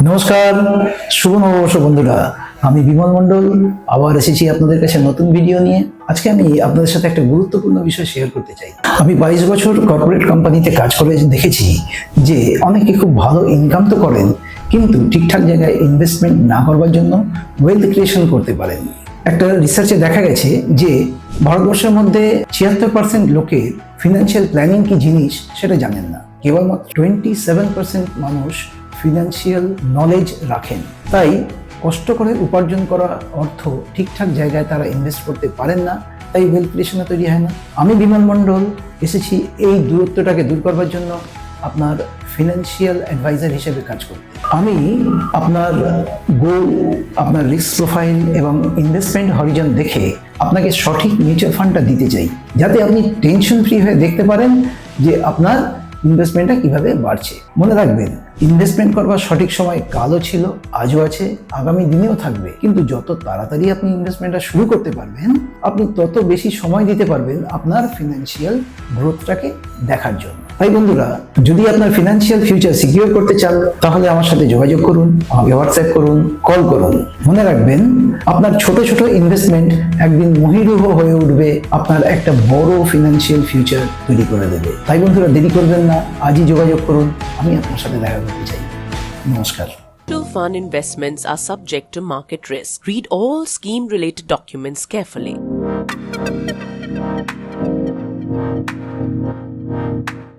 নমস্কার, শুভ নববর্ষ বন্ধুরা। আমি বিমল মণ্ডল আবার এসেছি আপনাদের কাছে নতুন ভিডিও নিয়ে। আজকে আমি আপনাদের সাথে একটা গুরুত্বপূর্ণ বিষয় শেয়ার করতে চাই। আমি 22 বছর কর্পোরেট কোম্পানিতে কাজ করে দেখেছি যে অনেকে খুব ভালো ইনকাম তো করেন, কিন্তু ঠিকঠাক জায়গায় ইনভেস্টমেন্ট না করবার জন্য ওয়েলথ ক্রিয়েশন করতে পারেন। একটা রিসার্চে দেখা গেছে যে ভারতবর্ষের মধ্যে 76% লোকের ফিনান্সিয়াল প্ল্যানিং কি জিনিস সেটা জানেন না। কেবলমাত্র 27% মানুষ ফিনান্সিয়াল নলেজ রাখেন। তাই কষ্ট করে উপার্জন করা অর্থ ঠিকঠাক জায়গায় তারা ইনভেস্ট করতে পারেন না, তাই ওয়েলথ ক্রিয়েশনও তৈরি হয় না। আমি বিমল মণ্ডল এসেছি এই দূরত্বটাকে দূর করবার জন্য আপনার ফিনান্সিয়াল অ্যাডভাইজার হিসেবে কাজ করতে। আমি আপনার গোল, আপনার রিস্ক প্রোফাইল এবং ইনভেস্টমেন্ট হরিজন দেখে আপনাকে সঠিক মিউচুয়াল ফান্ডটা দিতে চাই, যাতে আপনি টেনশন ফ্রি হয়ে দেখতে পারেন যে আপনার ইনভেস্টমেন্টটা কিভাবে বাড়ছে। মনে রাখবেন, ইনভেস্টমেন্ট করবার সঠিক সময় কালও ছিল, আজও আছে, আগামী দিনেও থাকবে। কিন্তু যত তাড়াতাড়ি আপনি ইনভেস্টমেন্টটা শুরু করতে পারবেন, আপনি তত বেশি সময় দিতে পারবেন আপনার ফিনান্সিয়াল গ্রোথটাকে দেখার জন্য। তাই বন্ধুরা, যদি আপনার ফিনান্সিয়াল ফিউচার সিকিউর করতে চান, তাহলে আমার সাথে যোগাযোগ করুন, আমাকে হোয়াটসঅ্যাপ করুন, কল করুন। মনে রাখবেন, আপনার ছোট ছোট ইনভেস্টমেন্ট একদিন মহিরুহ হয়ে উঠবে, আপনার একটা বড় ফিনান্সিয়াল ফিউচার তৈরি করে দেবে। তাই বন্ধুরা, দেরি করবেন না, আজই যোগাযোগ করুন। আমি আপনার সাথে দেখা করতে চাই। নমস্কার। Mutual fund investments are subject to market risk. Read all scheme related documents carefully.